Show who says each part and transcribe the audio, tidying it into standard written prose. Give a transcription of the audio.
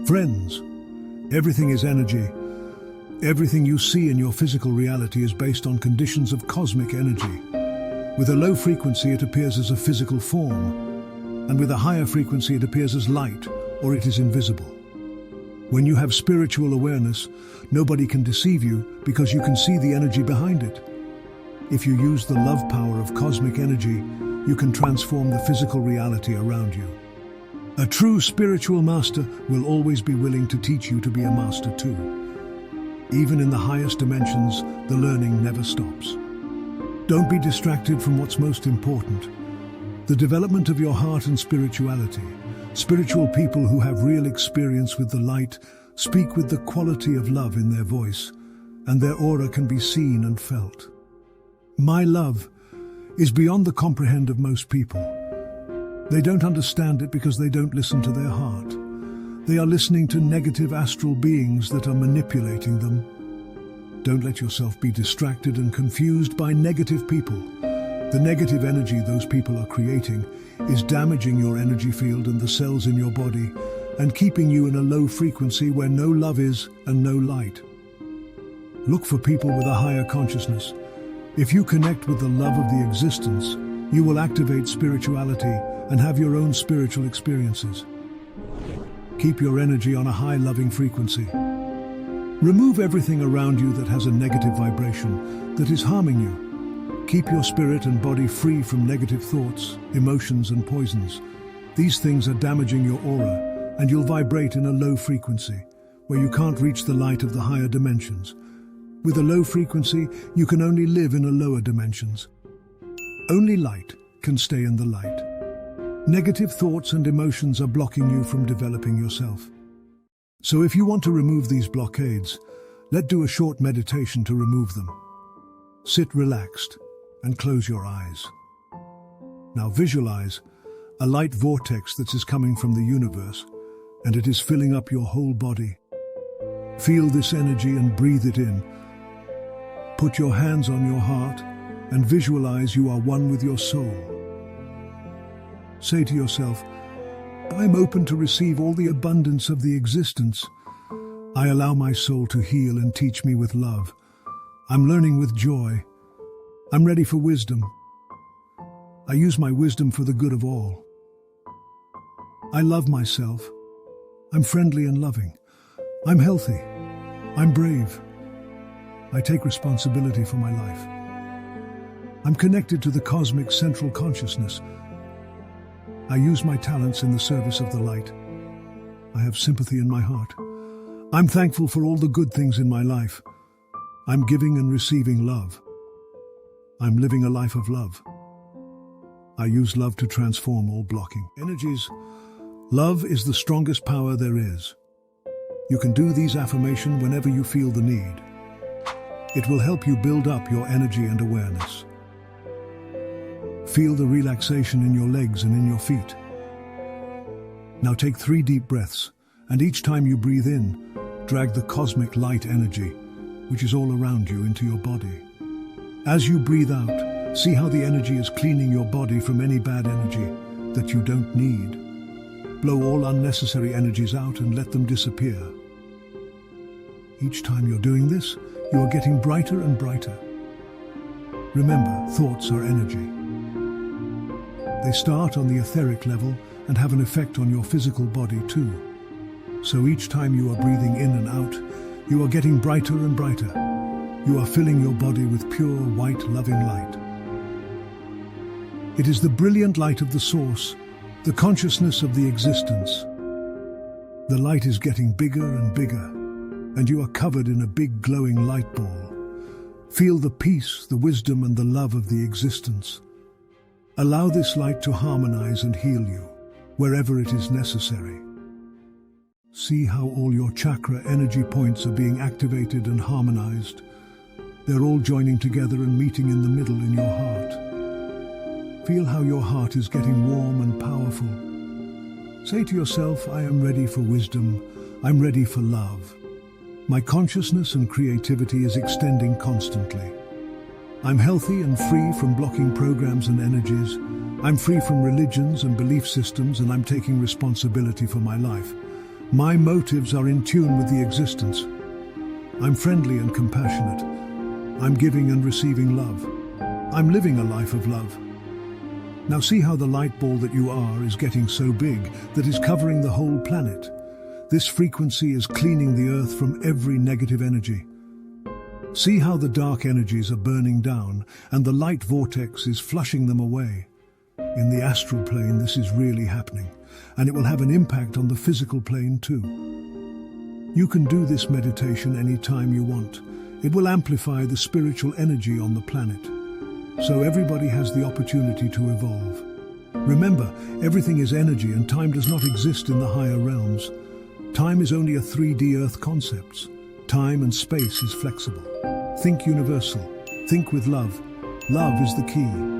Speaker 1: Friends, everything is energy. Everything you see in your physical reality is based on conditions of cosmic energy. With a low frequency, it appears as a physical form, and with a higher frequency, it appears as light, or it is invisible. When you have spiritual awareness, nobody can deceive you because you can see the energy behind it. If you use the love power of cosmic energy, you can transform the physical reality around you. A true spiritual master will always be willing to teach you to be a master too. Even in the highest dimensions, the learning never stops. Don't be distracted from what's most important: the development of your heart and spirituality. Spiritual people who have real experience with the light speak with the quality of love in their voice, and their aura can be seen and felt. My love is beyond the comprehend of most people. They don't understand it because they don't listen to their heart. They are listening to negative astral beings that are manipulating them. Don't let yourself be distracted and confused by negative people. The negative energy those people are creating is damaging your energy field and the cells in your body and keeping you in a low frequency where no love is and no light. Look for people with a higher consciousness. If you connect with the love of the existence, you will activate spirituality and have your own spiritual experiences. Keep your energy on a high loving frequency. Remove everything around you that has a negative vibration that is harming you. Keep your spirit and body free from negative thoughts, emotions and poisons. These things are damaging your aura, and you'll vibrate in a low frequency, where you can't reach the light of the higher dimensions. With a low frequency, you can only live in a lower dimensions. Only light can stay in the light. Negative thoughts and emotions are blocking you from developing yourself. So if you want to remove these blockades, let's do a short meditation to remove them. Sit relaxed and close your eyes. Now visualize a light vortex that is coming from the universe, and it is filling up your whole body. Feel this energy and breathe it in. Put your hands on your heart and visualize you are one with your soul. Say to yourself, I'm open to receive all the abundance of the existence. I allow my soul to heal and teach me with love. I'm learning with joy. I'm ready for wisdom. I use my wisdom for the good of all. I love myself. I'm friendly and loving. I'm healthy. I'm brave. I take responsibility for my life. I'm connected to the cosmic central consciousness. I use my talents in the service of the light. I have sympathy in my heart. I'm thankful for all the good things in my life. I'm giving and receiving love. I'm living a life of love. I use love to transform all blocking energies. Love is the strongest power there is. You can do these affirmations whenever you feel the need. It will help you build up your energy and awareness. Feel the relaxation in your legs and in your feet. Now take 3 deep breaths, and each time you breathe in, drag the cosmic light energy, which is all around you, into your body. As you breathe out, see how the energy is cleaning your body from any bad energy that you don't need. Blow all unnecessary energies out and let them disappear. Each time you're doing this, you are getting brighter and brighter. Remember, thoughts are energy. They start on the etheric level and have an effect on your physical body too. So each time you are breathing in and out, you are getting brighter and brighter. You are filling your body with pure, white, loving light. It is the brilliant light of the source, the consciousness of the existence. The light is getting bigger and bigger, and you are covered in a big glowing light ball. Feel the peace, the wisdom, and the love of the existence. Allow this light to harmonize and heal you, wherever it is necessary. See how all your chakra energy points are being activated and harmonized. They're all joining together and meeting in the middle in your heart. Feel how your heart is getting warm and powerful. Say to yourself, I am ready for wisdom. I'm ready for love. My consciousness and creativity is extending constantly. I'm healthy and free from blocking programs and energies. I'm free from religions and belief systems, and I'm taking responsibility for my life. My motives are in tune with the existence. I'm friendly and compassionate. I'm giving and receiving love. I'm living a life of love. Now see how the light ball that you are is getting so big that is covering the whole planet. This frequency is cleaning the earth from every negative energy. See how the dark energies are burning down and the light vortex is flushing them away. In the astral plane, this is really happening, and it will have an impact on the physical plane too. You can do this meditation anytime you want. It will amplify the spiritual energy on the planet. So everybody has the opportunity to evolve. Remember, everything is energy and time does not exist in the higher realms. Time is only a 3D Earth concept. Time and space is flexible. Think universal. Think with love. Love is the key.